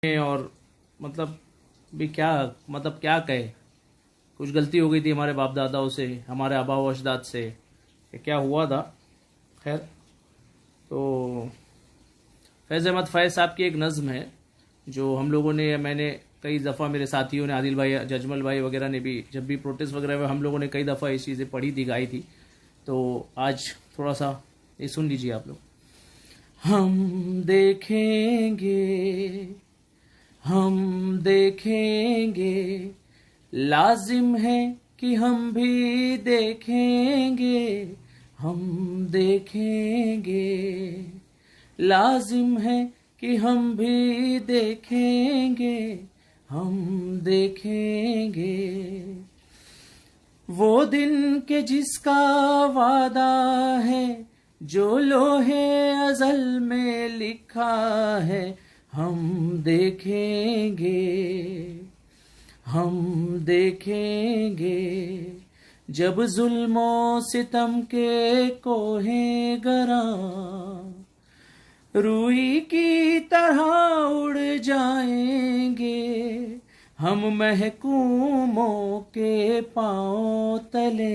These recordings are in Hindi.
और मतलब भी क्या मतलब क्या कहे। कुछ गलती हो गई थी हमारे बाप दादाओं से, हमारे आबा व अजदाद से, कि क्या हुआ था। खैर, तो फैज़ अहमद फैज़ साहब की एक नज़्म है जो हम लोगों ने, मैंने कई दफ़ा, मेरे साथियों ने, आदिल भाई, जजमल भाई वगैरह ने भी, जब भी प्रोटेस्ट वगैरह में हम लोगों ने कई दफ़ा ये चीज़ें पढ़ी थी, गाई थी। तो आज थोड़ा सा ये सुन लीजिए आप लोग। हम देखेंगे, हम देखेंगे, लाजिम है कि हम भी देखेंगे, हम देखेंगे, लाजिम है कि हम भी देखेंगे, हम देखेंगे। वो दिन के जिसका वादा है, जो लोहे अज़ल में लिखा है, हम देखेंगे, हम देखेंगे। जब जुल्मों सितम के कोहे गरा रूई की तरह उड़ जाएंगे, हम महकूमों के पांव तले,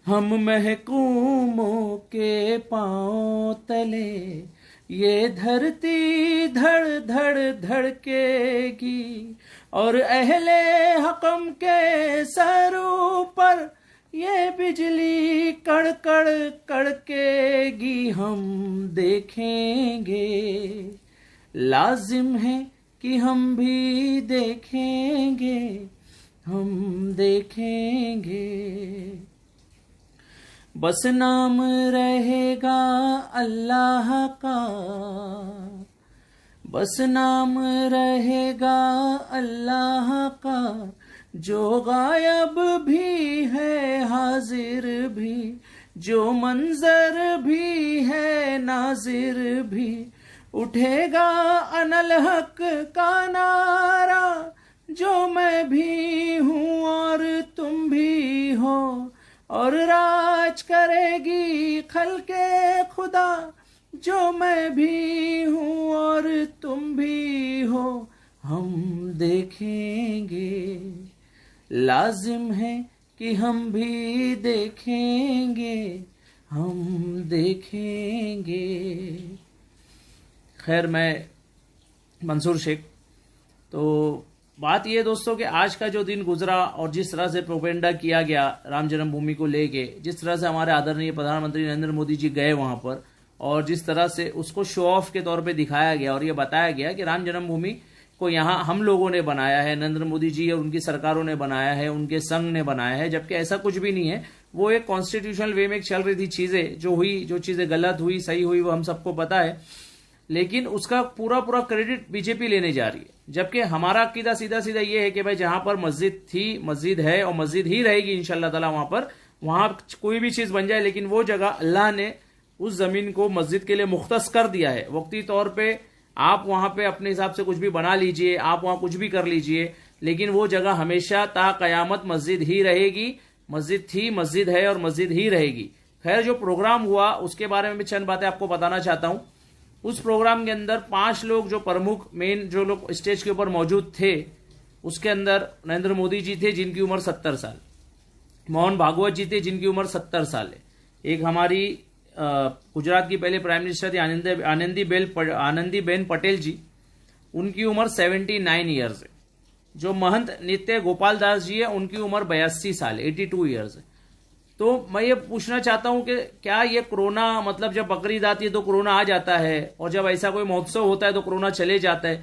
हम महकूमों के पांव तले। ये धरती धड़ धड़ धड़केगी और अहले हकम के सरों पर ये बिजली कड़कड़ कड़केगी, हम देखेंगे, लाजिम है कि हम भी देखेंगे, हम देखेंगे। बस नाम रहेगा अल्लाह का, बस नाम रहेगा अल्लाह का, जो गायब भी है हाजिर भी, जो मंजर भी है नाजिर भी। उठेगा अनल हक का नारा, जो मैं भी हूँ और तुम भी हो, और राज करेगी खल्के खुदा, जो मैं भी हूँ और तुम भी हो। हम देखेंगे, लाजिम है कि हम भी देखेंगे, हम देखेंगे। खैर, मैं मंसूर शेख। तो बात यह दोस्तों कि आज का जो दिन गुजरा और जिस तरह से प्रोपेगेंडा किया गया राम जन्मभूमि को लेके, जिस तरह से हमारे आदरणीय प्रधानमंत्री नरेंद्र मोदी जी गए वहां पर, और जिस तरह से उसको शो ऑफ के तौर पे दिखाया गया और ये बताया गया कि राम जन्मभूमि को यहाँ हम लोगों ने बनाया है, नरेंद्र मोदी जी और उनकी सरकारों ने बनाया है, उनके संघ ने बनाया है, जबकि ऐसा कुछ भी नहीं है। वो एक कॉन्स्टिट्यूशनल वे में चल रही थी चीजें, जो हुई, जो चीजें गलत हुई सही हुई वो हम सबको पता है, लेकिन उसका पूरा पूरा क्रेडिट बीजेपी लेने जा रही है। जबकि हमारा अकीदा सीधा सीधा ये है कि भाई जहां पर मस्जिद थी, मस्जिद है और मस्जिद ही रहेगी इंशाअल्लाह ताला, वहां पर, वहां कोई भी चीज बन जाए, लेकिन वो जगह अल्लाह ने उस जमीन को मस्जिद के लिए मुख्तस कर दिया है। वक्ती तौर पे आप वहां पे अपने हिसाब से कुछ भी बना लीजिए, आप वहां कुछ भी कर लीजिए, लेकिन वो जगह हमेशा ता कयामत मस्जिद ही रहेगी। मस्जिद थी, मस्जिद है और मस्जिद ही रहेगी। खैर, जो प्रोग्राम हुआ उसके बारे में भी चंद बातें आपको बताना चाहता हूं। उस प्रोग्राम के अंदर 5 लोग जो प्रमुख मेन जो लोग स्टेज के ऊपर मौजूद थे, उसके अंदर नरेंद्र मोदी जी थे जिनकी उम्र 70 साल, मोहन भागवत जी थे जिनकी उम्र 70 साल है, एक हमारी गुजरात की पहले प्राइम मिनिस्टर थी आनंदीबेन पटेल जी, उनकी उम्र 79 ईयर्स है। जो महंत नित्य गोपाल दास जी है, उनकी उम्र 82 साल, 82 ईयर्स है। तो मैं ये पूछना चाहता हूं कि क्या ये कोरोना, मतलब जब बकरीद आती है तो कोरोना आ जाता है, और जब ऐसा कोई महोत्सव होता है तो कोरोना चले जाता है।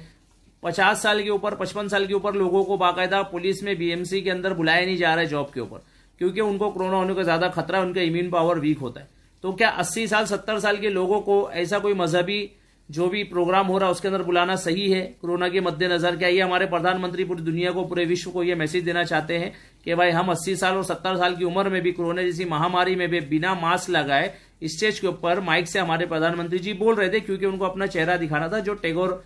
50 साल के ऊपर, 55 साल के ऊपर लोगों को बाकायदा पुलिस में बीएमसी के अंदर बुलाया नहीं जा रहा है जॉब के ऊपर, क्योंकि उनको कोरोना होने का ज्यादा खतरा है, उनका इम्यून पावर वीक होता है। तो क्या 80 साल 70 साल के लोगों को ऐसा कोई मजहबी जो भी प्रोग्राम हो रहा है उसके अंदर बुलाना सही है कोरोना के मद्देनजर? क्या ये हमारे प्रधानमंत्री पूरी दुनिया को, पूरे विश्व को ये मैसेज देना चाहते हैं कि भाई हम 80 साल और 70 साल की उम्र में भी कोरोना जैसी महामारी में भी बिना मास्क लगाए स्टेज के ऊपर माइक से हमारे प्रधानमंत्री जी बोल रहे थे, क्योंकि उनको अपना चेहरा दिखाना था, जो टैगोर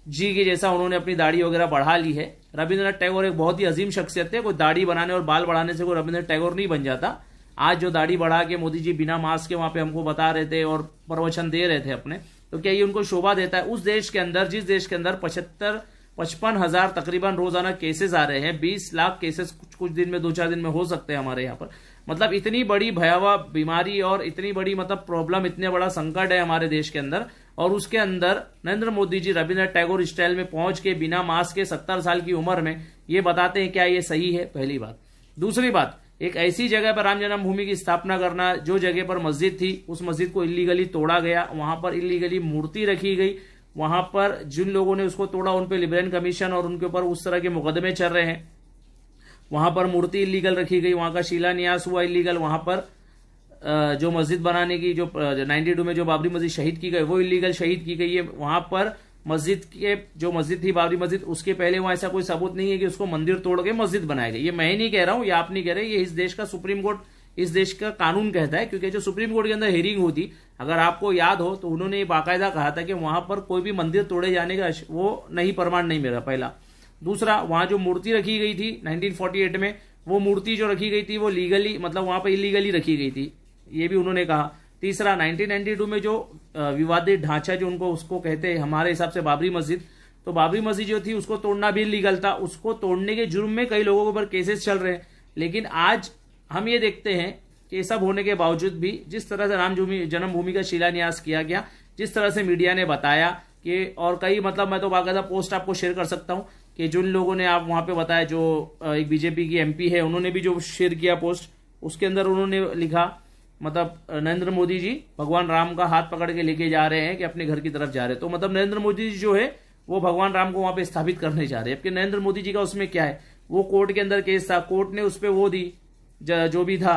जी के जैसा उन्होंने अपनी दाढ़ी वगैरह बढ़ा ली है। रविंद्रनाथ टैगोर एक बहुत ही अजीम शख्सियत है, कोई दाढ़ी बनाने और बाल बढ़ाने से कोई रविंद्रनाथ टैगोर नहीं बन जाता। आज जो दाढ़ी बढ़ा के मोदी जी बिना मास्क के वहां पे हमको बता रहे थे और प्रवचन दे रहे थे अपने, तो क्या ये उनको शोभा देता है? उस देश के अंदर, जिस देश के अंदर 55,000 तकरीबन रोजाना केसेस आ रहे हैं, 20 लाख केसेस कुछ दिन में, 2-4 दिन में हो सकते हैं हमारे यहाँ पर। मतलब इतनी बड़ी भयावह बीमारी और इतनी बड़ी मतलब प्रॉब्लम, इतने बड़ा संकट है हमारे देश के अंदर, और उसके अंदर नरेंद्र मोदी जी रविन्द्रनाथ टैगोर स्टाइल में पहुंच के बिना मास्क के 70 साल की उम्र में ये बताते हैं, क्या ये सही है? पहली बात। दूसरी बात, एक ऐसी जगह पर राम जन्मभूमि की स्थापना करना, जो जगह पर मस्जिद थी उस मस्जिद को इलीगली तोड़ा गया, वहां पर इलीगली मूर्ति रखी गई, वहां पर जिन लोगों ने उसको तोड़ा उन पे लिबरेशन कमीशन और उनके ऊपर उस तरह के मुकदमे चल रहे हैं। वहां पर मूर्ति इलीगल रखी गई, वहां का शिलान्यास हुआ इलीगल, वहां पर जो मस्जिद बनाने की जो 92 में जो बाबरी मस्जिद शहीद की गई वो इलीगल शहीद की गई है। वहां पर मस्जिद के जो मस्जिद थी बाबरी मस्जिद, उसके पहले वहां ऐसा कोई सबूत नहीं है कि उसको मंदिर तोड़ के मस्जिद बनाया गया। ये मैं नहीं कह रहा हूं, ये आप नहीं कह रहे, ये इस देश का सुप्रीम कोर्ट, इस देश का कानून कहता है। क्योंकि जो सुप्रीम कोर्ट के अंदर हियरिंग हुई थी, अगर आपको याद हो तो उन्होंने ये बाकायदा कहा था कि वहां पर कोई भी मंदिर तोड़े जाने का वो नहीं, प्रमाण नहीं मिला, पहला। दूसरा, वहां जो मूर्ति रखी गई थी 1948 में, वो मूर्ति जो रखी गई थी वो लीगली, मतलब वहां पर इलीगली रखी गई थी, ये भी उन्होंने कहा। तीसरा, 1992 में जो विवादित ढांचा जो उनको उसको कहते हैं हमारे हिसाब से बाबरी मस्जिद, तो बाबरी मस्जिद जो थी उसको तोड़ना भी इलीगल था। उसको तोड़ने के जुर्म में कई लोगों के ऊपर केसेस चल रहे हैं। लेकिन आज हम ये देखते हैं कि ये सब होने के बावजूद भी जिस तरह से राम जन्मभूमि का शिलान्यास किया गया, जिस तरह से मीडिया ने बताया कि, और कई मतलब मैं तो बाकायदा पोस्ट आपको शेयर कर सकता हूं कि जिन लोगों ने आप वहां पे बताया, जो एक बीजेपी की एमपी है उन्होंने भी जो शेयर किया पोस्ट, उसके अंदर उन्होंने लिखा मतलब नरेंद्र मोदी जी भगवान राम का हाथ पकड़ के लेके जा रहे हैं कि अपने घर की तरफ जा रहे हैं। तो मतलब नरेंद्र मोदी जी जो है वो भगवान राम को वहां पे स्थापित करने जा रहे हैं। जबकि नरेंद्र मोदी जी का उसमें क्या है, वो कोर्ट के अंदर केस था, कोर्ट ने उस पर वो दी, जो भी था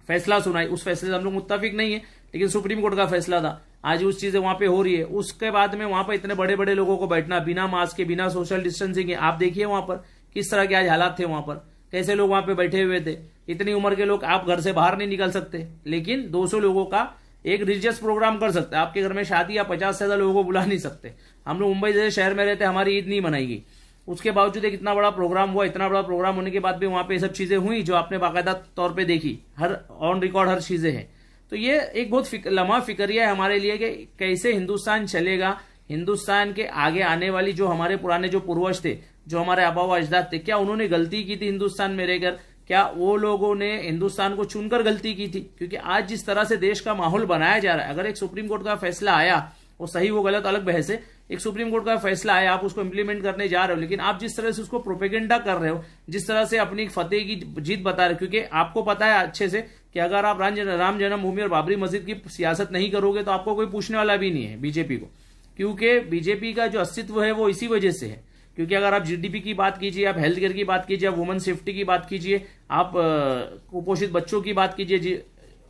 फैसला सुनाई, उस फैसले से हम लोग मुत्ताफिक नहीं है, लेकिन सुप्रीम कोर्ट का फैसला था। आज उस चीजें वहां पे हो रही है। उसके बाद में वहां पर इतने बड़े बड़े लोगों को बैठना बिना मास्क के, बिना सोशल डिस्टेंसिंग के, आप देखिए वहां पर किस तरह के आज हालात थे, वहां पर कैसे लोग वहां पे बैठे हुए थे। इतनी उम्र के लोग, आप घर से बाहर नहीं निकल सकते, लेकिन 200 लोगों का एक रिलीजियस प्रोग्राम कर सकते हैं। आपके घर में शादी, या 50 से ज्यादा लोगों को बुला नहीं सकते। हम लोग मुंबई जैसे शहर में रहते, हमारी ईद नहीं मनाएगी, उसके बावजूद एक इतना बड़ा प्रोग्राम हुआ। इतना बड़ा प्रोग्राम होने के बाद भी वहां पे सब चीजें हुई जो आपने बाकायदा तौर पर देखी, हर ऑन रिकॉर्ड हर चीजें हैं। तो ये एक बहुत लम्हा फिक्रिया है हमारे लिए कि कैसे हिंदुस्तान चलेगा। हिंदुस्तान के आगे आने वाली जो हमारे पुराने जो पूर्वज थे, जो हमारे आबा व अजदाद थे, क्या उन्होंने गलती की थी हिंदुस्तान में रहकर? क्या वो लोगों ने हिंदुस्तान को चुनकर गलती की थी? क्योंकि आज जिस तरह से देश का माहौल बनाया जा रहा है, अगर एक सुप्रीम कोर्ट का फैसला आया, वो सही वो गलत अलग बहस है, एक सुप्रीम कोर्ट का फैसला आया, आप उसको इंप्लीमेंट करने जा रहे हो, लेकिन आप जिस तरह से उसको प्रोपेगेंडा कर रहे हो, जिस तरह से अपनी फतेह की जीत बता रहे हो, क्योंकि आपको पता है अच्छे से कि अगर आप राम जन्मभूमि और बाबरी मस्जिद की सियासत नहीं करोगे तो आपको कोई पूछने वाला भी नहीं है बीजेपी को। क्योंकि बीजेपी का जो अस्तित्व है वो इसी वजह से है। क्योंकि अगर आप जीडीपी की बात कीजिए, आप हेल्थ केयर की बात कीजिए, आप वुमेन सेफ्टी की बात कीजिए, आप कुपोषित बच्चों की बात कीजिए,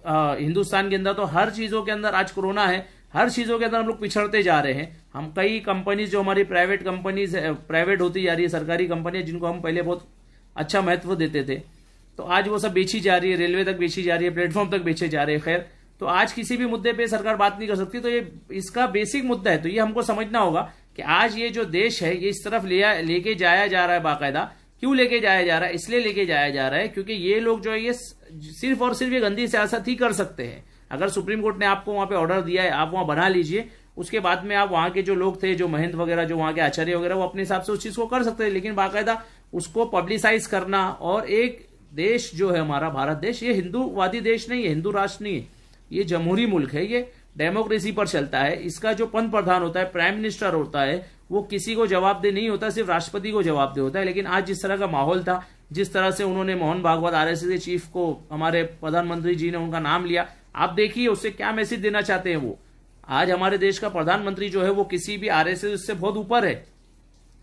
हिंदुस्तान के अंदर तो हर चीजों के अंदर आज कोरोना है, हर चीजों के अंदर हम लोग पिछड़ते जा रहे हैं। हम कई कंपनीज जो हमारी प्राइवेट कंपनीज प्राइवेट होती जा रही है, सरकारी कंपनियां जिनको हम पहले बहुत अच्छा महत्व देते थे, तो आज वो सब बेची जा रही है, रेलवे तक बेची जा रही है, प्लेटफॉर्म तक बेचे जा रहे हैं। खैर, तो आज किसी भी मुद्दे पे सरकार बात नहीं कर सकती। तो ये इसका बेसिक मुद्दा है। तो ये हमको समझना होगा कि आज ये जो देश है ये इस तरफ लेके जाया जा रहा है। बाकायदा क्यों लेके जाया जा रहा है? इसलिए लेके जाया जा रहा है क्योंकि ये लोग जो है ये सिर्फ और सिर्फ ये गंदी सियासत ही कर सकते हैं। अगर सुप्रीम कोर्ट ने आपको वहां पे ऑर्डर दिया है, आप वहां बना लीजिए, उसके बाद में आप वहां के जो लोग थे, जो महंत वगैरह, जो वहां के आचार्य वगैरह, वो अपने हिसाब से उस चीज को कर सकते हैं। लेकिन बाकायदा उसको पब्लिसाइज करना, और एक देश जो है हमारा भारत देश, ये हिंदूवादी देश नहीं है, हिंदू राष्ट्र नहीं है, ये जमहूरी मुल्क है, ये डेमोक्रेसी पर चलता है। इसका जो पंत प्रधान होता है, प्राइम मिनिस्टर होता है, वो किसी को जवाबदेह नहीं होता, सिर्फ राष्ट्रपति को जवाबदेह होता है। लेकिन आज जिस तरह का माहौल था, जिस तरह से उन्होंने मोहन भागवत आरएसएस के चीफ को, हमारे प्रधानमंत्री जी ने उनका नाम लिया, आप देखिए उससे क्या मैसेज देना चाहते हैं वो। आज हमारे देश का प्रधानमंत्री जो है वो किसी भी आरएसएस से बहुत ऊपर है।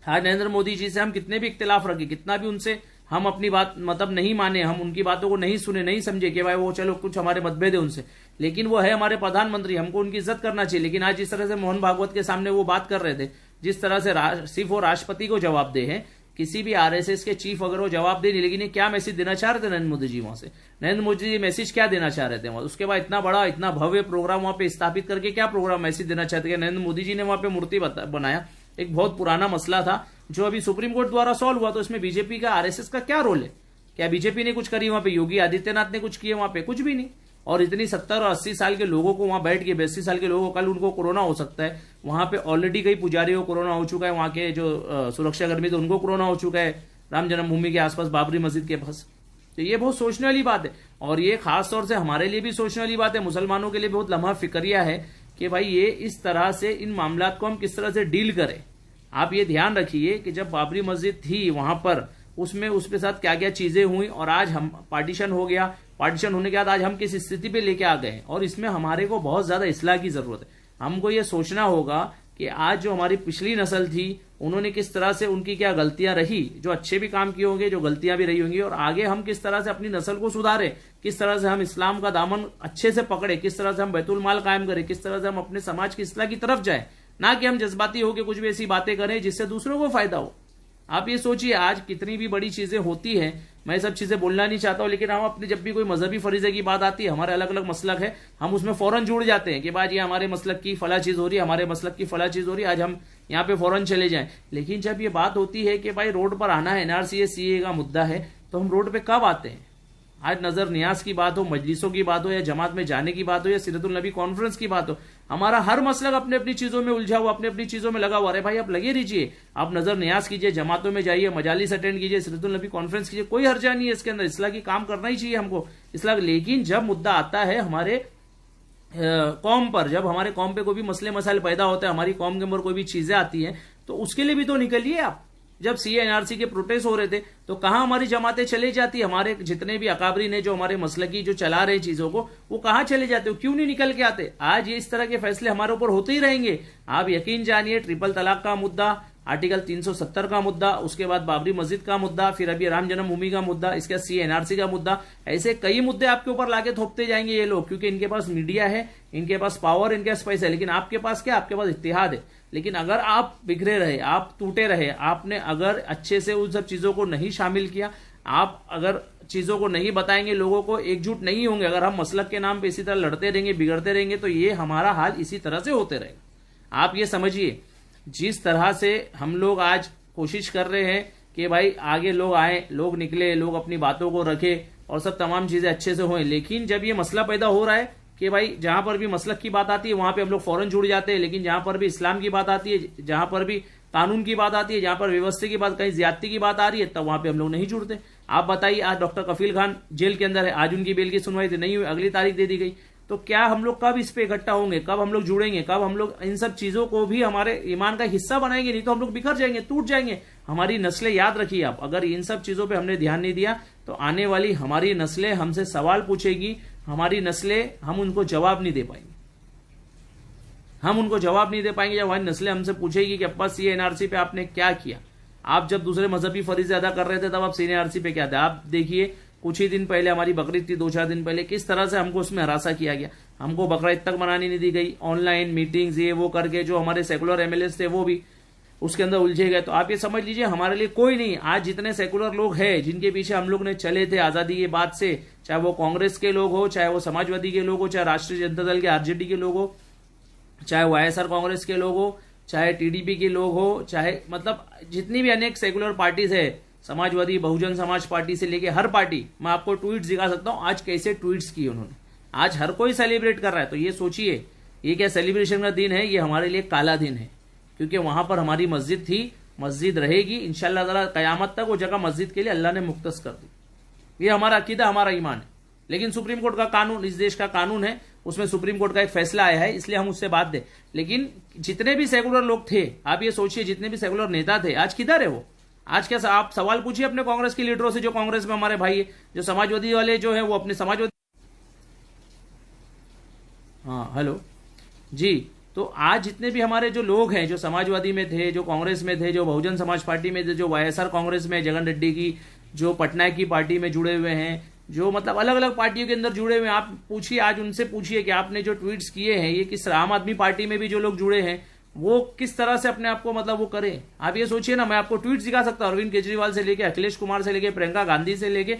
आज नरेंद्र मोदी जी से हम कितने भी इख्तिलाफ रखें, कितना भी उनसे हम अपनी बात मतलब नहीं माने, हम उनकी बातों को नहीं सुने, नहीं समझे कि भाई वो चलो कुछ हमारे मतभेद है उनसे, लेकिन वो है हमारे प्रधानमंत्री, हमको उनकी इज्जत करना चाहिए। लेकिन आज जिस तरह से मोहन भागवत के सामने वो बात कर रहे थे, जिस तरह से सिर्फ वो राष्ट्रपति को जवाब दे हैं, किसी भी आरएसएस के चीफ अगर वो जवाब दे नहीं, लेकिन ये क्या मैसेज देना चाह रहे थे नरेंद्र मोदी जी वहां से? नरेंद्र मोदी जी मैसेज क्या देना चाह रहे थे वहां? उसके बाद इतना बड़ा, इतना भव्य प्रोग्राम वहां पे स्थापित करके क्या प्रोग्राम मैसेज देना चाहते थे? नरेंद्र मोदी जी ने वहां पे मूर्ति बनाया, एक बहुत पुराना मसला था जो अभी सुप्रीम कोर्ट द्वारा सॉल्व हुआ। तो इसमें बीजेपी का, आरएसएस का क्या रोल है? क्या बीजेपी ने कुछ करी वहां पे? योगी आदित्यनाथ ने कुछ किए वहां पे? कुछ भी नहीं। और इतनी 70 और 80 साल के लोगों को वहां बैठ के 82 साल के लोगों को कल उनको कोरोना हो सकता है। वहां पे ऑलरेडी कई पुजारियों को कोरोना हो चुका है, वहां के जो सुरक्षाकर्मी थे उनको कोरोना हो चुका है राम जन्मभूमि के आसपास बाबरी मस्जिद के पास। तो ये बहुत सोचने वाली बात है, और ये खास तौर से हमारे लिए भी सोचने वाली बात है, मुसलमानों के लिए बहुत लम्हा फिक्रिया है कि भाई ये इस तरह से इन मामलात को हम किस तरह से डील करें। आप ये ध्यान रखिए कि जब बाबरी मस्जिद थी वहां पर उसमें उसके साथ क्या क्या चीजें हुई, और आज हम पार्टीशन हो गया, पार्टीशन होने के बाद आज हम किस स्थिति पे लेके आ गए हैं, और इसमें हमारे को बहुत ज्यादा इस्लाह की जरूरत है। हमको ये सोचना होगा कि आज जो हमारी पिछली नस्ल थी उन्होंने किस तरह से, उनकी क्या गलतियां रही, जो अच्छे भी काम किए होंगे, जो गलतियां भी रही होंगी, और आगे हम किस तरह से अपनी नस्ल को सुधारें, किस तरह से हम इस्लाम का दामन अच्छे से पकड़े, किस तरह से हम बैतुल माल कायम करें, किस तरह से हम अपने समाज की इस्लाह की तरफ जाए, ना कि हम जज्बाती होकर कुछ भी ऐसी बातें करें जिससे दूसरों को फायदा हो। आप ये सोचिए आज कितनी भी बड़ी चीजें होती हैं, मैं सब चीजें बोलना नहीं चाहता हूं, लेकिन हम अपने जब भी कोई मजहबी फरीजे की बात आती है, हमारे अलग अलग मसलक है, हम उसमें फौरन जुड़ जाते हैं कि भाई ये हमारे मसलक की फला चीज हो रही है, हमारे मसलक की फला चीज हो रही है, आज हम यहाँ पे फौरन चले जाएं। लेकिन जब ये बात होती है कि भाई रोड पर आना है, एनआरसी सीए का मुद्दा है, तो हम रोड पे कब आते हैं? आज नजर नियाज की बात हो, मजलिसों की बात हो, या जमात में जाने की बात हो, या सीरतुल नबी कॉन्फ्रेंस की बात हो, हमारा हर मसलक अपने अपनी चीजों में उलझा हुआ, अपनी अपनी चीजों में लगा हुआ। अरे भाई आप लगे रहिए, आप नजर नियाज कीजिए, जमातों में जाइए, मजालिस अटेंड कीजिए, सीरतुल नबी कॉन्फ्रेंस कीजिए, कोई हर्जा नहीं है इसके अंदर, इस्लाह की काम करना ही चाहिए हमको इस्लाह। लेकिन जब मुद्दा आता है हमारे कौम पर, जब हमारे कौम पे कोई भी मसले मसाइल पैदा होते हैं, हमारी कौम के अंदर कोई भी चीजें आती हैं, तो उसके लिए भी तो निकलिए आप। जब सीए एनआरसी के प्रोटेस्ट हो रहे थे तो कहां हमारी जमातें चले जाती, हमारे जितने भी अकाबरी ने जो हमारे मसलकी जो चला रहे चीजों को, वो कहां चले जाते, क्यों नहीं निकल के आते? आज ये इस तरह के फैसले हमारे ऊपर होते ही रहेंगे। आप यकीन जानिए, ट्रिपल तलाक का मुद्दा, आर्टिकल 370 का मुद्दा, उसके बाद बाबरी मस्जिद का मुद्दा, फिर अभी राम जन्मभूमि का मुद्दा, इसके बाद सीए एनआरसी का मुद्दा, ऐसे कई मुद्दे आपके ऊपर लाके थोपते जाएंगे ये लोग, क्योंकि इनके पास मीडिया है, इनके पास पावर, इनके पास पैसा है। लेकिन आपके पास क्या? आपके पास इत्तेहाद है। लेकिन अगर आप बिखरे रहे, आप टूटे रहे, आपने अगर अच्छे से उन सब चीजों को नहीं शामिल किया, आप अगर चीजों को नहीं बताएंगे, लोगों को एकजुट नहीं होंगे, अगर हम मसलक के नाम पे इसी तरह लड़ते रहेंगे, बिगड़ते रहेंगे, तो ये हमारा हाल इसी तरह से होते रहेगा। आप ये समझिए, जिस तरह से हम लोग आज कोशिश कर रहे हैं कि भाई आगे लोग आए, लोग निकले, लोग अपनी बातों को रखे और सब तमाम चीजें अच्छे से हों, लेकिन जब ये मसला पैदा हो रहा है कि भाई जहां पर भी मसलक की बात आती है वहां पे हम लोग फौरन जुड़ जाते हैं, लेकिन जहां पर भी इस्लाम की बात आती है, जहां पर भी कानून की बात आती है, जहां पर व्यवस्था की बात, कहीं ज्यादती की बात आ रही है, तब वहां पे हम लोग नहीं जुड़ते। आप बताइए, आज डॉक्टर कफील खान जेल के अंदर है, आज उनकी बेल की सुनवाई थी, नहीं हुई, अगली तारीख दे दी गई। तो क्या हम लोग कब इस पे इकट्ठा होंगे, कब हम लोग जुड़ेंगे, कब हम लोग इन सब चीजों को भी हमारे ईमान का हिस्सा बनाएंगे? नहीं तो हम लोग बिखर जाएंगे, टूट जाएंगे। हमारी नस्लें, याद रखिए आप, अगर इन सब चीजों पे हमने ध्यान नहीं दिया तो आने वाली हमारी नस्लें हमसे सवाल पूछेगी, हमारी नस्लें, हम उनको जवाब नहीं दे पाएंगे, हम उनको जवाब नहीं दे पाएंगे। जब हमारी नस्लें हमसे पूछेगी कि अब्बा सीए एनआरसी पे आपने क्या किया, आप जब दूसरे मजहबी फरीजे अदा कर रहे थे तब आप सीए एनआरसी पे क्या थे? आप देखिए कुछ ही दिन पहले हमारी बकरीद थी, 2-4 दिन पहले, किस तरह से हमको उसमें हरासा किया गया। हमको बकरीद तक मनानी नहीं दी गई, ऑनलाइन मीटिंग्स ये वो करके जो हमारे सेकुलर एमएलएस थे वो भी उसके अंदर उलझे गए। तो आप ये समझ लीजिए हमारे लिए कोई नहीं, आज जितने सेकुलर लोग हैं जिनके पीछे हम लोग ने चले थे आजादी के बाद से, चाहे वो कांग्रेस के लोग हो, चाहे वो समाजवादी के लोग हो, चाहे राष्ट्रीय जनता दल के आरजेडी के लोग हो, चाहे वाईएसआर कांग्रेस के लोग हो, चाहे टीडीपी के लोग हो, चाहे मतलब जितनी भी अनेक सेकुलर पार्टीज है, समाजवादी, बहुजन समाज पार्टी से लेके हर पार्टी, मैं आपको ट्वीट्स दिखा सकता हूं आज कैसे ट्वीट्स किए उन्होंने। आज हर कोई सेलिब्रेट कर रहा है। तो ये सोचिए, ये क्या सेलिब्रेशन का दिन है? ये हमारे लिए काला दिन है, क्योंकि वहां पर हमारी मस्जिद थी, मस्जिद रहेगी इंशाअल्लाह ताला कयामत तक। वो जगह मस्जिद के लिए अल्लाह ने मुख्तस कर दी। ये हमारा अकीदा, हमारा ईमान है। लेकिन सुप्रीम कोर्ट का कानून, इस देश का कानून है, उसमें सुप्रीम कोर्ट का एक फैसला आया है, इसलिए हम उससे बात दें। लेकिन जितने भी सेकुलर लोग थे, आप ये सोचिए, जितने भी सेकुलर नेता थे, आज किधर है वो? आज क्या आप सवाल पूछिए अपने कांग्रेस के लीडरों से, जो कांग्रेस में हमारे भाई है, जो समाजवादी वाले जो है वो अपने समाजवादी, हाँ हेलो जी। तो आज जितने भी हमारे जो लोग हैं, जो समाजवादी में थे, जो कांग्रेस में थे, जो बहुजन समाज पार्टी में थे, जो वाईएसआर कांग्रेस में, जगन रेड्डी की, जो पटनायक की पार्टी में जुड़े हुए हैं, जो मतलब अलग अलग पार्टियों के अंदर जुड़े हुए हैं, आप पूछिए, आज उनसे पूछिए कि आपने जो ट्वीट्स किए हैं, ये किस आम आदमी पार्टी में भी जो लोग जुड़े हैं वो किस तरह से अपने आप को मतलब वो करें। आप ये सोचिए ना, मैं आपको ट्वीट दिखा सकता हूं, अरविंद केजरीवाल से लेके, अखिलेश कुमार से लेके, प्रियंका गांधी से लेके,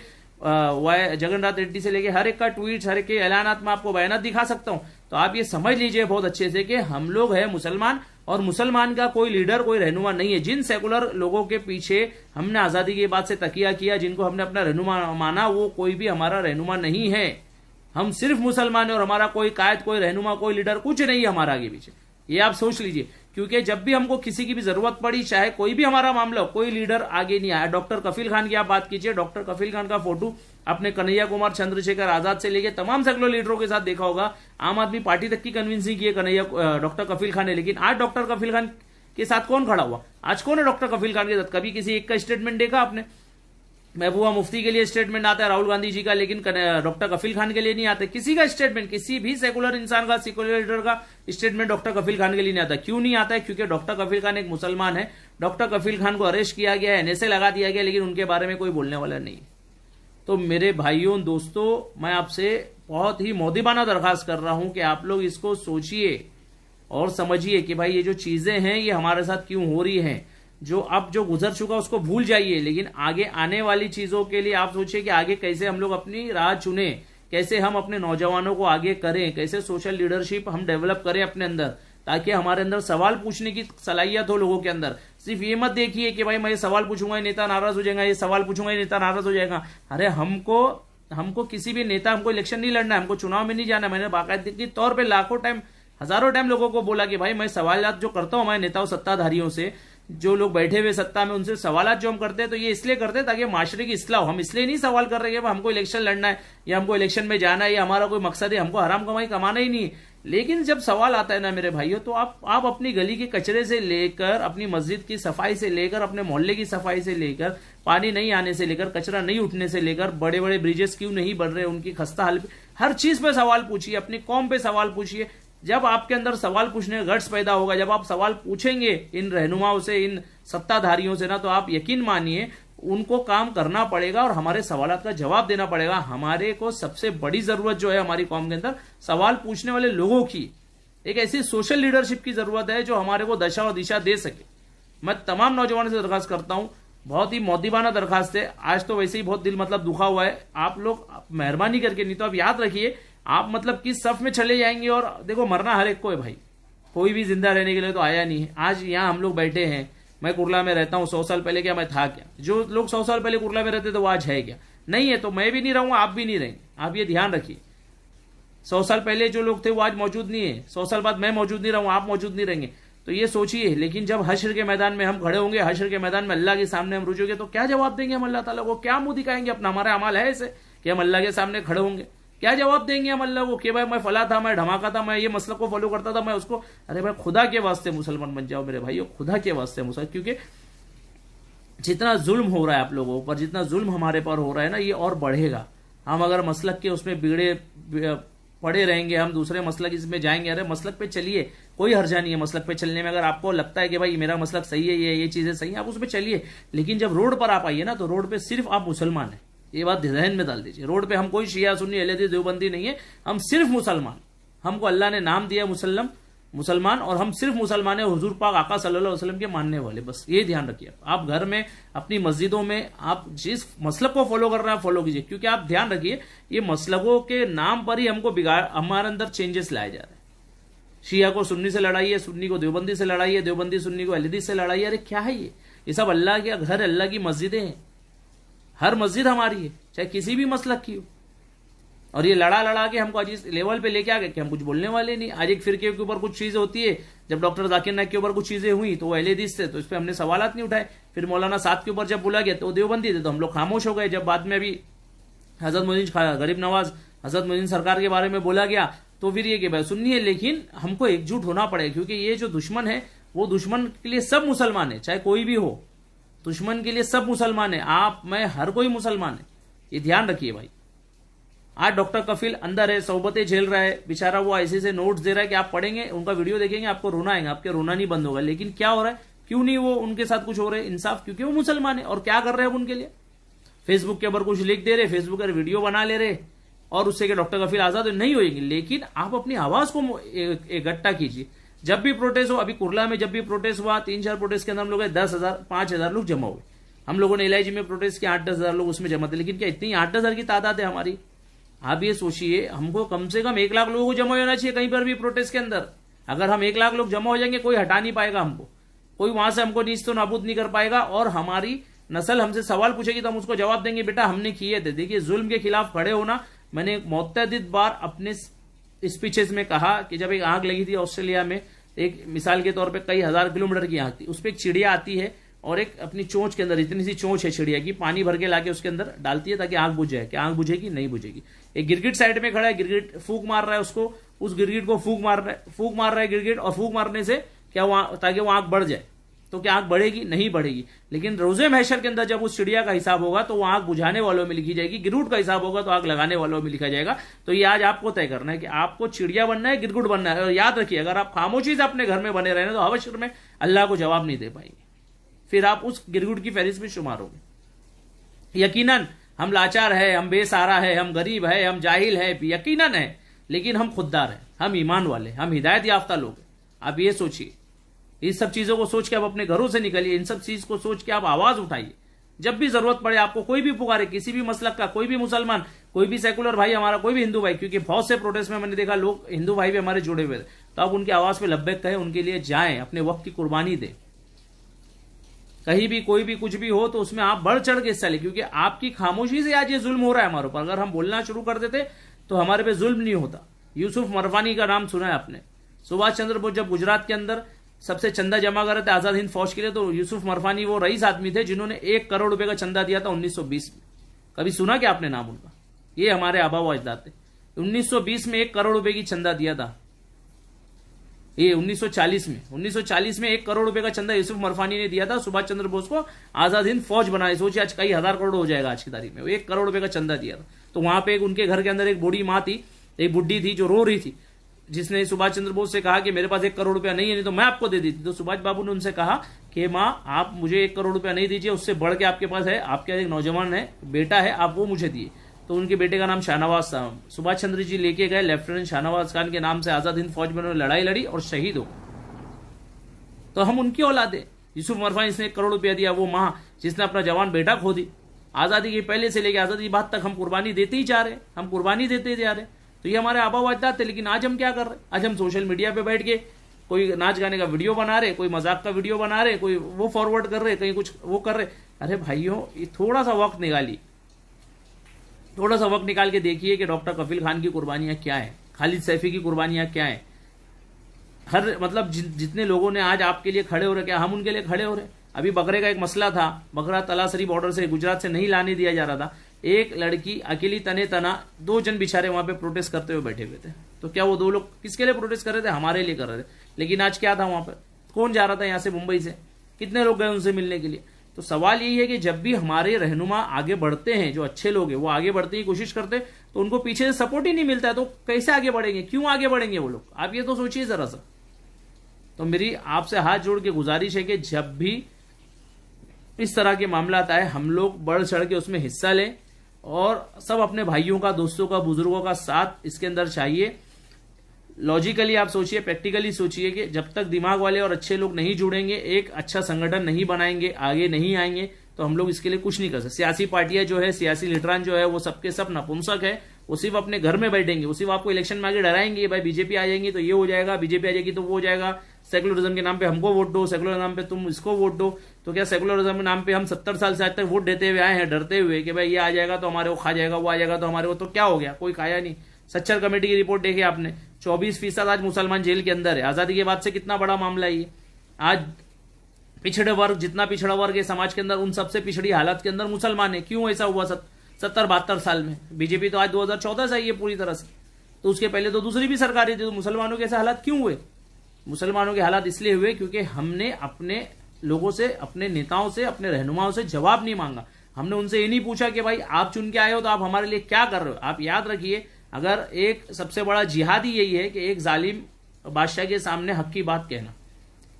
जगन्नाथ रेड्डी से लेके, हर एक का ट्वीट, हर एक के ऐलानात में आपको बयानात दिखा सकता हूं। तो आप ये समझ लीजिए बहुत अच्छे से कि हम लोग हैं मुसलमान, और मुसलमान का कोई लीडर, कोई रहनुमा नहीं है। जिन सेकुलर लोगों के पीछे हमने आजादी के बाद से तकिया किया, जिनको हमने अपना रहनुमा माना, वो कोई भी हमारा रहनुमा नहीं है। हम सिर्फ मुसलमान हैं और हमारा कोई कायद, कोई रहनुमा, कोई लीडर कुछ नहीं है हमारा आगे पीछे। ये आप सोच लीजिए, क्योंकि जब भी हमको किसी की भी जरूरत पड़ी, चाहे कोई भी हमारा मामला हो, कोई लीडर आगे नहीं आया। डॉक्टर कफील खान की आप बात कीजिए, डॉक्टर कफील खान का फोटो आपने कन्हैया कुमार, चंद्रशेखर आजाद से लेके तमाम सेकुलर लीडरों के साथ देखा होगा। आम आदमी पार्टी तक की कन्विंसिंग की है डॉक्टर कफील खान ने, लेकिन आज डॉक्टर कफील खान के साथ कौन खड़ा हुआ? आज कौन है डॉक्टर कफील खान के साथ? कभी किसी एक का स्टेटमेंट देखा आपने? महबूबा मुफ्ती के लिए स्टेटमेंट आता है, राहुल गांधी जी का, लेकिन डॉक्टर कफील खान के लिए नहीं आता। किसी का स्टेटमेंट, किसी भी सेकुलर इंसान का, सेकुलर लीडर का स्टेटमेंट डॉक्टर कफील खान के लिए नहीं आता। क्यों नहीं आता है? क्योंकि डॉक्टर कफील खान एक मुसलमान है। डॉक्टर कफील खान को अरेस्ट किया गया है, एनएसए लगा दिया गया, लेकिन उनके बारे में कोई बोलने वाला नहीं। तो मेरे भाइयों दोस्तों, मैं आपसे बहुत ही मौदिबाना दरखास्त कर रहा हूं कि आप लोग इसको सोचिए और समझिए कि भाई ये जो चीजें हैं ये हमारे साथ क्यों हो रही हैं। जो गुजर चुका उसको भूल जाइए, लेकिन आगे आने वाली चीजों के लिए आप सोचिए कि आगे कैसे हम लोग अपनी राह चुने, कैसे हम अपने नौजवानों को आगे करें, कैसे सोशल लीडरशिप हम डेवलप करें अपने अंदर, ताकि हमारे अंदर सवाल पूछने की सलाहियत हो लोगों के अंदर। सिर्फ ये मत देखिए कि भाई मैं ये सवाल पूछूंगा नेता नाराज हो जाएगा, ये सवाल पूछूंगा नेता नाराज हो जाएगा। अरे हमको किसी भी नेता, हमको इलेक्शन नहीं लड़ना है, हमको चुनाव में नहीं जाना। मैंने बाकायदगी तौर पर लाखों टाइम, हजारों टाइम लोगों को बोला कि भाई मैं सवालात जो करता हूं हमारे नेताओं, सत्ताधारियों से, जो लोग बैठे हुए सत्ता में, उनसे सवालात जो हम करते हैं तो ये इसलिए करते हैं ताकि माशरे की इस्लाह हो। हम इसलिए नहीं सवाल कर रहे कि हमको इलेक्शन लड़ना है या हमको इलेक्शन में जाना है या हमारा कोई मकसद है, हमको हराम कमाई कमाना ही नहीं है। लेकिन जब सवाल आता है ना मेरे भाइयों, तो आप अपनी गली के कचरे से लेकर, अपनी मस्जिद की सफाई से लेकर, अपने मोहल्ले की सफाई से लेकर, पानी नहीं आने से लेकर, कचरा नहीं उठने से लेकर, बड़े बड़े ब्रिजेस क्यों नहीं बन रहे, उनकी खस्ता हाल, हर चीज पे सवाल पूछिए, अपनी कौम पे सवाल पूछिए। जब आपके अंदर सवाल पूछने का गट्स पैदा होगा, जब आप सवाल पूछेंगे इन रहनुमाओं से, इन सत्ताधारियों से ना, तो आप यकीन मानिए उनको काम करना पड़ेगा और हमारे सवालों का जवाब देना पड़ेगा। हमारे को सबसे बड़ी जरूरत जो है हमारी कौम के अंदर, सवाल पूछने वाले लोगों की, एक ऐसी सोशल लीडरशिप की जरूरत है जो हमारे को दशा और दिशा दे सके। मैं तमाम नौजवानों से दरखास्त करता हूं, बहुत ही मौदिबाना दरखास्त है। आज तो वैसे ही बहुत दिल दुखा हुआ है। आप लोग मेहरबानी करके, नहीं तो आप याद रखिए, आप किस सफ में चले जाएंगे। और देखो, मरना हर एक को है भाई, कोई भी जिंदा रहने के लिए तो आया नहीं है। आज यहाँ हम लोग बैठे हैं, मैं कुर्ला में रहता हूँ, 100 साल पहले क्या मैं था क्या? जो लोग 100 साल पहले कुर्ला में रहते तो वो आज है क्या? नहीं है। तो मैं भी नहीं रहूंगा, आप भी नहीं रहेंगे। आप ये ध्यान रखिए, 100 साल पहले जो लोग थे वो आज मौजूद नहीं है। 100 साल बाद मैं मौजूद नहीं रहूंगा, आप मौजूद नहीं रहेंगे। तो ये सोचिए। लेकिन जब हश्र के मैदान में हम खड़े होंगे, हश्र के मैदान में अल्लाह के सामने हम रुझोगे, तो क्या जवाब देंगे हम अल्लाह ताला को? क्या मुंह दिखाएंगे अपना? हमारा अमाल है ऐसे कि हम अल्लाह के सामने खड़े होंगे? क्या जवाब देंगे हम अल्लाह को कि भाई मैं फला था, मैं धमाका था, मैं ये मसलक को फॉलो करता था, मैं उसको? अरे भाई, खुदा के वास्ते मुसलमान बन जाओ मेरे भाइयों, खुदा के वास्ते मुसलमान। क्योंकि जितना जुल्म हो रहा है आप लोगों पर, जितना जुल्म हमारे पर हो रहा है ना, ये और बढ़ेगा। हम अगर मसलक के उसमें बिगड़े पड़े रहेंगे, हम दूसरे मसलक इसमें जाएंगे। अरे मसलक पे चलिए, कोई हर्जा नहीं है मसलक पे चलने में। अगर आपको लगता है कि भाई मेरा मसलक सही है, ये चीजें सही है, आप उस पर चलिए। लेकिन जब रोड पर आप आइए ना, तो रोड पे सिर्फ आप मुसलमान हैं, ये बात ध्यान में डाल दीजिए। रोड पे हम कोई शिया सुन्नी अहले हदीस देवबंदी नहीं है, हम सिर्फ मुसलमान। हमको अल्लाह ने नाम दिया मुसलमान, और हम सिर्फ मुसलमान है, हुजूर पाक आका सल्लल्लाहु अलैहि वसल्लम के मानने वाले। बस ये ध्यान रखिए। आप घर में, अपनी मस्जिदों में, आप जिस मसलक को फॉलो कर रहे हैं फॉलो कीजिए। क्योंकि आप ध्यान रखिए, ये मसलकों के नाम पर ही हमको हमारे अंदर चेंजेस लाए जा रहे हैं। शिया को सुन्नी से लड़ाई है, सुन्नी को देवबंदी से लड़ाई है, देवबंदी सुन्नी को अहले हदीस से लड़ाई है। अरे क्या है ये सब अल्लाह के घर, अल्लाह की मस्जिदें हैं। हर मस्जिद हमारी है, चाहे किसी भी मसलक की हो। और ये लड़ा के हमको आज इस लेवल पे लेके आ गए कि हम कुछ बोलने वाले नहीं। आज एक फिरके के ऊपर कुछ चीजें होती है, जब डॉक्टर जाकिर नाइक के ऊपर कुछ चीजें हुई तो वो अहले हदीस थे, तो इस पर हमने सवालात नहीं उठाए। फिर मौलाना साद के ऊपर जब बोला गया तो देवबंदी थे, तो हम लोग खामोश हो गए। जब बाद में अभी हजरत मोइनुद्दीन गरीब नवाज, हजरत मोइनुद्दीन सरकार के बारे में बोला गया, तो फिर ये कि भाई सुन्नी है, लेकिन हमको एकजुट होना पड़ेगा। क्योंकि ये जो दुश्मन है, वो दुश्मन के लिए सब मुसलमान है, चाहे कोई भी हो। दुश्मन के लिए सब मुसलमान है, आप, मैं, हर कोई मुसलमान है। ये ध्यान रखिए भाई। आज डॉक्टर कफील अंदर है, सोबतें झेल रहा है बेचारा, वो ऐसे से नोट्स दे रहा है कि आप पढ़ेंगे, उनका वीडियो देखेंगे, आपको रोना आएगा, आपके रोना नहीं बंद होगा। लेकिन क्या हो रहा है, क्यों नहीं वो उनके साथ कुछ हो रहा है इंसाफ? क्योंकि वो मुसलमान है। और क्या कर रहे हैं उनके लिए? फेसबुक के ऊपर कुछ लिख दे रहे, फेसबुक पर वीडियो बना ले रहे, और उससे डॉक्टर कफील आजाद नहीं होगी। लेकिन आप अपनी आवाज को इकट्ठा कीजिए। जब भी प्रोटेस्ट हो, अभी कुर्ला में जब भी प्रोटेस्ट हुआ, 3-4 प्रोटेस्ट के अंदर हम लोग 10,000 5,000 लोग जमा हुए। हम लोगों ने इलायची में प्रोटेस्ट किया, 8-10 हजार लोग उसमें जमा थे। लेकिन क्या इतनी 8-10 हजार की तादाद है हमारी? आप ये सोचिए, हमको कम से कम 1 लाख लोगों को जमा होना चाहिए कहीं पर भी प्रोटेस्ट के अंदर। अगर हम 1 लाख लोग जमा हो जाएंगे, कोई हटा नहीं पाएगा हमको, कोई वहां से हमको नीच तो नाबूद नहीं कर पाएगा। और हमारी नस्ल हमसे सवाल पूछेगी तो हम उसको जवाब देंगे, बेटा हमने किए थे। देखिए, जुल्म के खिलाफ खड़े होना मैंने मुतअद्दिद बार अपने स्पीचेस में कहा कि जब एक आग लगी थी ऑस्ट्रेलिया में, एक मिसाल के तौर पे कई हजार किलोमीटर की आग थी, उस पर एक चिड़िया आती है और एक अपनी चोंच के अंदर, इतनी सी चोंच है चिड़िया की, पानी भर के लाके उसके अंदर डालती है ताकि आग बुझ जाए। क्या आग बुझेगी? नहीं बुझेगी। एक गिरगिट साइड में खड़ा है, गिरगिट फूंक मार रहा है उसको, उस गिरगिट को फूंक मार रहा है गिरगिट, और फूंक मारने से क्या ताकि वो आग बढ़ जाए। तो क्या आग बढ़ेगी? नहीं बढ़ेगी। लेकिन रोजे महशर के अंदर जब उस चिड़िया का हिसाब होगा तो वो आग बुझाने वालों में लिखी जाएगी, गिरगिट का हिसाब होगा तो आग लगाने वालों में लिखा जाएगा। तो ये आज आपको तय करना है कि आपको चिड़िया बनना है, गिरगिट बनना है। और याद रखिए, अगर आप खामोशी से अपने घर में बने रहे तो हवशर में अल्लाह को जवाब नहीं दे पाएंगे, फिर आप उस गिरगिट की फहरिस्त में शुमार होंगे। यकीनन हम लाचार है, हम बेसहारा है, हम गरीब है, हम जाहिल है, यकीनन है, लेकिन हम खुददार हैं, हम ईमान वाले, हम हिदायत याफ्ता लोग हैं। आप ये सोचिए, इस सब चीजों को सोच के आप अपने घरों से निकलिए, इन सब चीज को सोच के आप आवाज उठाइए। जब भी जरूरत पड़े, आपको कोई भी पुकारे, किसी भी मसलक का, कोई भी मुसलमान, कोई भी सेकुलर भाई हमारा, कोई भी हिंदू भाई, क्योंकि बहुत से प्रोटेस्ट में मैंने देखा लोग हिंदू भाई भी हमारे जुड़े हुए थे, तो आप उनकी आवाज पे लब्बैक कहें, उनके लिए जाएं, अपने वक्त की कुर्बानी दें। कहीं भी कोई भी कुछ भी हो तो उसमें आप बढ़ चढ़ के हिस्सा ले, क्योंकि आपकी खामोशी से आज ये जुल्म हो रहा है हमारे ऊपर। अगर हम बोलना शुरू कर देते तो हमारे पे जुल्म नहीं होता। यूसुफ मरवानी का नाम सुना है आपने? सुभाष चंद्र बोस जब गुजरात के अंदर सबसे चंदा जमा कर रहे थे आजाद हिंद फौज के लिए, तो यूसुफ मरवानी वो रईस आदमी थे जिन्होंने 1 करोड़ रुपए का चंदा दिया था 1920 में। कभी सुना क्या आपने नाम उनका? ये हमारे आबा व अजदाद थे। 1920 में 1 करोड़ रुपए की चंदा दिया था। ये 1940 में 1 करोड़ रुपए का चंदा यूसुफ मरवानी ने दिया था सुभाष चंद्र बोस को आजाद हिंद फौज बनाने। सोचिए आज कई हजार करोड़ हो जाएगा आज की तारीख में। 1 करोड़ रुपए का चंदा दिया था। तो वहां पे उनके घर के अंदर एक बूढ़ी माँ थी, एक बुढ़ी थी जो रो रही थी, जिसने सुभाष चंद्र बोस से कहा कि मेरे पास 1 करोड़ रुपया नहीं है, नहीं तो मैं आपको दे देती। तो सुभाष बाबू ने उनसे कहा कि माँ आप मुझे 1 करोड़ रुपया नहीं दीजिए, उससे बढ़ के आपके पास है, आपके एक नौजवान है, बेटा है, आप वो मुझे दिए। तो उनके बेटे का नाम शाहनवाज था। सुभाष चंद्र जी लेके गए, लेफ्टिनेंट शाहनवाज खान के नाम से आजाद हिंद फौज में उन्होंने लड़ाई लड़ी और शहीद हो। तो हम उनकी औलाद है। यूसुफ मरवानी जिसने 1 करोड़ रुपया दिया, वो माँ जिसने अपना जवान बेटा खो दी। आजादी के पहले से लेकर आजादी बाद तक हम कुर्बानी देते ही जा रहे हैं, हम कुर्बानी देते जा रहे हैं। तो ये हमारे आबा व अजदाद थे। लेकिन आज हम क्या कर रहे हैं? आज हम सोशल मीडिया पे बैठ के कोई नाच गाने का वीडियो बना रहे, कोई मजाक का वीडियो बना रहे, कोई वो फॉरवर्ड कर रहे, कहीं कुछ वो कर रहे। अरे भाइयों, ये थोड़ा सा वक्त निकालिए, थोड़ा सा वक्त निकाल के देखिए कि डॉक्टर कफील खान की कुर्बानियां क्या है, खालिद सैफी की कुर्बानियां क्या है। हर मतलब जितने लोगों ने आज आपके लिए खड़े हो रहे, क्या हम उनके लिए खड़े हो रहे? अभी बकरे का एक मसला था, बकरा तलासरी बॉर्डर से गुजरात से नहीं लाने दिया जा रहा था। एक लड़की अकेली तने तना, 2 जन बेचारे वहां पे प्रोटेस्ट करते हुए बैठे हुए थे। तो क्या वो 2 लोग किसके लिए प्रोटेस्ट कर रहे थे? हमारे लिए कर रहे थे। लेकिन आज क्या था वहां पर? कौन जा रहा था यहां से मुंबई से? कितने लोग गए उनसे मिलने के लिए? तो सवाल यही है कि जब भी हमारे रहनुमा आगे बढ़ते हैं, जो अच्छे लोग हैं वो आगे बढ़ने की कोशिश करते, तो उनको पीछे से सपोर्ट ही नहीं मिलता है, तो कैसे आगे बढ़ेंगे? क्यों आगे बढ़ेंगे वो लोग? आप ये तो सोचिए जरा सा। तो मेरी आपसे हाथ जोड़ के गुजारिश है कि जब भी इस तरह के मामला आए, हम लोग बढ़ चढ़ के उसमें हिस्सा लें और सब अपने भाइयों का, दोस्तों का, बुजुर्गों का साथ इसके अंदर चाहिए। लॉजिकली आप सोचिए, प्रैक्टिकली सोचिए कि जब तक दिमाग वाले और अच्छे लोग नहीं जुड़ेंगे, एक अच्छा संगठन नहीं बनाएंगे, आगे नहीं आएंगे, तो हम लोग इसके लिए कुछ नहीं कर सकते। सियासी पार्टियां जो है, सियासी लीडरान जो है, वो सबके सब नपुंसक है। वो सिर्फ अपने घर में बैठेंगे, वो सिर्फ आपको इलेक्शन में आगे डराएंगे, भाई बीजेपी आ जाएंगी तो ये हो जाएगा, बीजेपी आ जाएगी तो वो हो जाएगा, सेकुलरिज्म के नाम पे हमको वोट दो, सेकुलर नाम पे तुम इसको वोट दो। तो क्या सेकुलरिज्म के नाम पे हम 70 साल से आज तक वोट देते हुए आए हैं, डरते हुए कि भाई ये आ जाएगा तो हमारे को खा जाएगा, वो आ जाएगा तो हमारे को, तो क्या हो गया? कोई खाया नहीं। सच्चर कमेटी की रिपोर्ट देखी आपने, 24% आज मुसलमान जेल के अंदर है। आजादी के बाद से कितना बड़ा मामला है ये। आज पिछड़े वर्ग, जितना पिछड़ा वर्ग है समाज के अंदर, उन सबसे पिछड़ी हालत के अंदर मुसलमान है। क्यों ऐसा हुआ? 70-72 साल में। बीजेपी तो आज 2014 से आई है पूरी तरह से, तो उसके पहले तो दूसरी भी सरकारें थी। तो मुसलमानों के ऐसे हालात क्यों हुए? मुसलमानों के हालात इसलिए हुए क्योंकि हमने अपने लोगों से, अपने नेताओं से, अपने रहनुमाओं से जवाब नहीं मांगा। हमने उनसे ये नहीं पूछा कि भाई आप चुन के आए हो तो आप हमारे लिए क्या कर रहे हो। आप याद रखिए, अगर एक सबसे बड़ा जिहाद ही यही है कि एक जालिम बादशाह के सामने हक की बात कहना।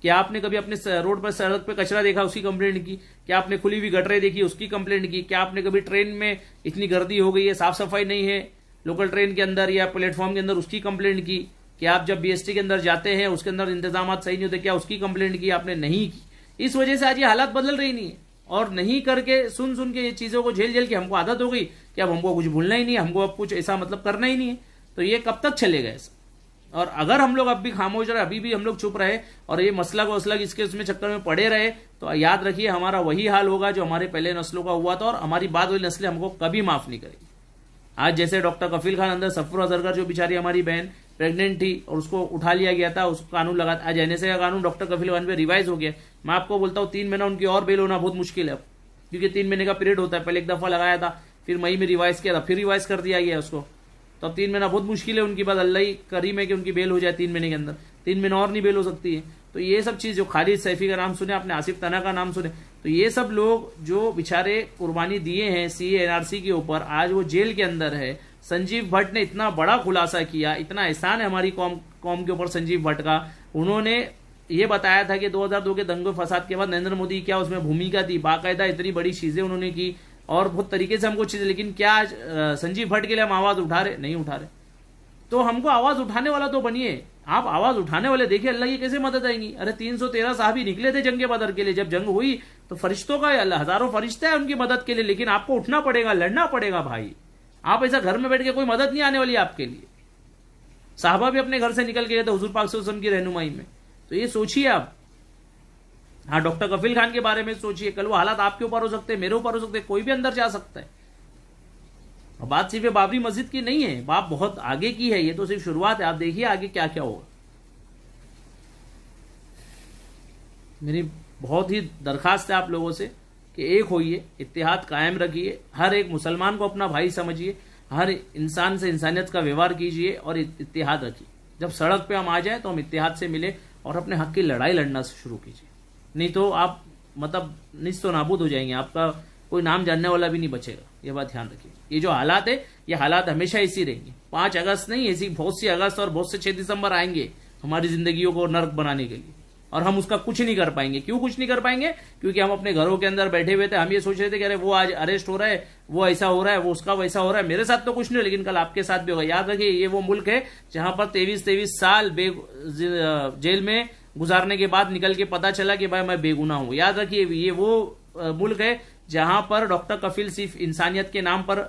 क्या आपने कभी अपने रोड पर, सड़क पे कचरा देखा, उसकी कंप्लेंट की? क्या आपने खुली हुई गटरें देखी, उसकी कंप्लेंट की? क्या आपने कभी ट्रेन में इतनी गर्दी हो गई है, साफ सफाई नहीं है लोकल ट्रेन के अंदर या प्लेटफॉर्म के अंदर, उसकी कंप्लेंट की? क्या आप जब बीएसटी के अंदर जाते हैं उसके अंदर इंतजाम सही नहीं होते, क्या उसकी कंप्लेंट की? आपने नहीं की। इस वजह से आज ये हालात बदल रही नहीं है। और नहीं करके, सुन सुन के ये चीजों को झेल झेल के हमको आदत हो गई कि अब हमको कुछ भूलना ही नहीं है, हमको अब कुछ ऐसा मतलब करना ही नहीं है। तो ये कब तक चलेगा ऐसा? और अगर हम लोग अब भी खामोश रहे, अभी भी हम लोग चुप रहे और ये मसला को असला इसके उसमें चक्कर में पड़े रहे, तो याद रखिए हमारा वही हाल होगा जो हमारे पहले नस्लों का हुआ था, और हमारी बाद वाली नस्लें हमको कभी माफ नहीं करेगी। आज जैसे डॉक्टर कफील खान अंदर सफर अजहर जो बेचारी हमारी बहन प्रेग्नेंट थी और उसको उठा लिया गया था, उसको कानून लगा, आज एनएसए का कानून डॉक्टर कफील खान पे रिवाइज हो गया। मैं आपको बोलता हूँ 3 महीना उनकी और बेल होना बहुत मुश्किल है, क्योंकि 3 महीने का पीरियड होता है। पहले एक दफा लगाया था, फिर मई में रिवाइज किया था, फिर रिवाइज कर दिया गया उसको। तो अब 3 महीना बहुत मुश्किल है उनकी बात, अल्लाह ही करीम है कि उनकी बेल हो जाए 3 महीने के अंदर। 3 महीना और नहीं बेल हो सकती है। तो ये सब चीज, जो खालिद सैफी का नाम सुने आपने, आसिफ तना का नाम सुने, तो ये सब लोग जो बेचारे कुर्बानी दिए हैं सीए एनआरसी के ऊपर, आज वो जेल के अंदर है। संजीव भट्ट ने इतना बड़ा खुलासा किया, इतना एहसान है हमारी कौम के ऊपर संजीव भट्ट का। उन्होंने ये बताया था कि 2002 के दंगे फसाद के बाद नरेंद्र मोदी क्या उसमें भूमिका थी, बाकायदा इतनी बड़ी चीजें उन्होंने की और बहुत तरीके से हमको चीजें। लेकिन क्या आज संजीव भट्ट के लिए हम आवाज उठा रहे? नहीं उठा रहे। तो हमको आवाज उठाने वाला तो बनिए। आप आवाज उठाने वाले देखिए, अल्लाह की कैसे मदद आएंगी। अरे 313 साहबी निकले थे जंग बदर के लिए, जब जंग हुई तो फरिश्तों का हजारों फरिश्ते हैं उनकी मदद के लिए, लेकिन आपको उठना पड़ेगा, लड़ना पड़ेगा भाई। आप ऐसा घर में बैठ के कोई मदद नहीं आने वाली आपके लिए। साहबा भी अपने घर से निकल के गए थे हुजूर पाक सल्लल्लाहु अलैहि वसल्लम की रहनुमाई में। तो ये सोचिए आप। हाँ, डॉक्टर कफील खान के बारे में सोचिए, कल वो हालात आपके ऊपर हो सकते हैं, मेरे ऊपर हो सकते हैं, कोई भी अंदर जा सकता है। बात सिर्फ बाबरी मस्जिद की नहीं है, बात बहुत आगे की है। ये तो सिर्फ शुरुआत है, आप देखिए आगे क्या क्या होगा। मेरी बहुत ही दरखास्त है आप लोगों से कि एक होइए, इत्तेहाद कायम रखिए, हर एक मुसलमान को अपना भाई समझिए, हर इंसान से इंसानियत का व्यवहार कीजिए और इत्तेहाद रखिए। जब सड़क पे हम आ जाए तो हम इत्तेहाद से मिले और अपने हक की लड़ाई लड़ना शुरू कीजिए। नहीं तो आप मतलब निस्तो नाबूद हो जाएंगे, आपका कोई नाम जानने वाला भी नहीं बचेगा। ये बात ध्यान रखिए। ये जो हालात है, ये हालात हमेशा ऐसी रहेंगे। 5 अगस्त नहीं, ऐसी बहुत सी अगस्त और बहुत से 6 दिसंबर आएंगे हमारी जिंदगियों को नर्क बनाने के लिए, और हम उसका कुछ नहीं कर पाएंगे। क्यों कुछ नहीं कर पाएंगे? क्योंकि हम अपने घरों के अंदर बैठे हुए थे, हम ये सोच रहे थे कि अरे वो आज अरेस्ट हो रहा है, वो ऐसा हो रहा है, वो उसका वैसा हो रहा है। मेरे साथ तो कुछ नहीं, लेकिन कल आपके साथ भी होगा। याद रखिए, ये वो मुल्क है जहां पर 23 साल जेल में गुजारने के बाद निकल के पता चला कि भाई मैं बेगुनाह हूं। याद रखिए, ये वो मुल्क है जहां पर डॉक्टर कफील सिर्फ इंसानियत के नाम पर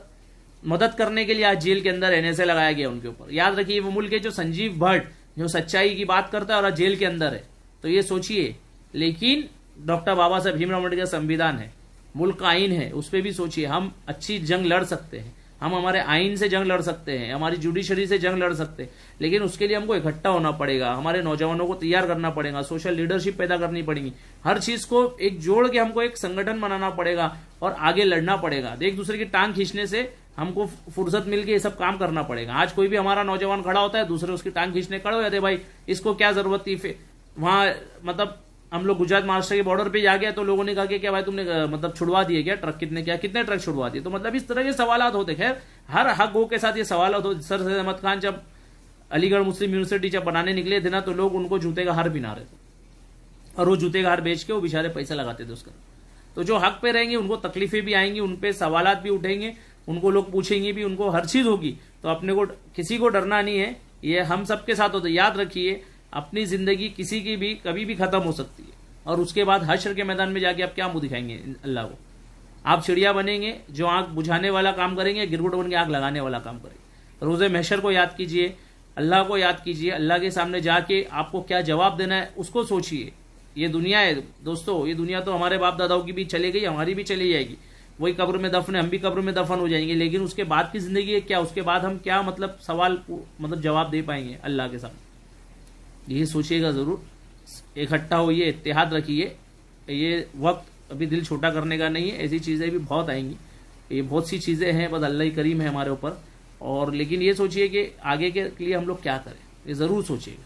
मदद करने के लिए आज जेल के अंदर एनएसए लगाया गया उनके ऊपर। याद रखिए, वो मुल्क है जो संजीव भट्ट जो सच्चाई की बात करता है और आज जेल के अंदर है। तो ये सोचिए। लेकिन डॉक्टर बाबा साहब भीमराव अम्बेडकर का संविधान है, मुल्क का आइन है, उस पर भी सोचिए। हम अच्छी जंग लड़ सकते हैं, हम हमारे आइन से जंग लड़ सकते हैं, हमारी जुडिशरी से जंग लड़ सकते हैं, लेकिन उसके लिए हमको इकट्ठा होना पड़ेगा, हमारे नौजवानों को तैयार करना पड़ेगा, सोशल लीडरशिप पैदा करनी पड़ेगी। हर चीज को एक जोड़ के हमको एक संगठन बनाना पड़ेगा और आगे लड़ना पड़ेगा। एक दूसरे की टांग खींचने से हमको फुर्सत मिलके ये सब काम करना पड़ेगा। आज कोई भी हमारा नौजवान खड़ा होता है, दूसरे उसकी टांग खींचने खड़े हो जाते, भाई इसको क्या जरूरत थी। वहां मतलब हम लोग गुजरात महाराष्ट्र के बॉर्डर पे जा गया तो लोगों ने कहा कि क्या भाई तुमने मतलब छुड़वा दिए क्या ट्रक, कितने ट्रक छुड़वा दिए। तो मतलब इस तरह के सवालात होते। खैर, हर हक गो के साथ ये सवालात होते। सर सैयद अहमद खान जब अलीगढ़ मुस्लिम यूनिवर्सिटी जब बनाने निकले थे ना, तो लोग उनको जूते का हार पिना रहे थे और वो जूते का हार बेच के वो बेचारे पैसा लगाते थे उसका। तो जो हक पे रहेंगे उनको तकलीफें भी आएंगी, उनपे सवालात भी उठेंगे, उनको लोग पूछेंगे भी, उनको हर चीज होगी। तो अपने को किसी को डरना नहीं है, ये हम सबके साथ होता है। याद रखिए, अपनी जिंदगी किसी की भी कभी भी खत्म हो सकती है और उसके बाद हश्र के मैदान में जाके आप क्या मुंह दिखाएंगे अल्लाह को। आप चिड़िया बनेंगे जो आग बुझाने वाला काम करेंगे, गिरगुट बन के आग लगाने वाला काम करेंगे। रोजे महशर को याद कीजिए, अल्लाह को याद कीजिए, अल्लाह के सामने जाके आपको क्या जवाब देना है उसको सोचिए। ये दुनिया है दोस्तों, ये दुनिया तो हमारे बाप दादाओं की भी चली गई, हमारी भी चली जाएगी। वही कब्र में दफन है, हम भी कब्र में दफन हो जाएंगे, लेकिन उसके बाद की जिंदगी है क्या, उसके बाद हम क्या मतलब सवाल मतलब जवाब दे पाएंगे अल्लाह के सामने। ये सोचिएगा जरूर, इकट्ठा होइए, इत्तेहाद रखिए। ये वक्त अभी दिल छोटा करने का नहीं है, ऐसी चीजें भी बहुत आएंगी। ये बहुत सी चीजें हैं, बस अल्लाह ही करीम है हमारे ऊपर। और लेकिन ये सोचिए कि आगे के लिए हम लोग क्या करें, ये जरूर सोचिएगा।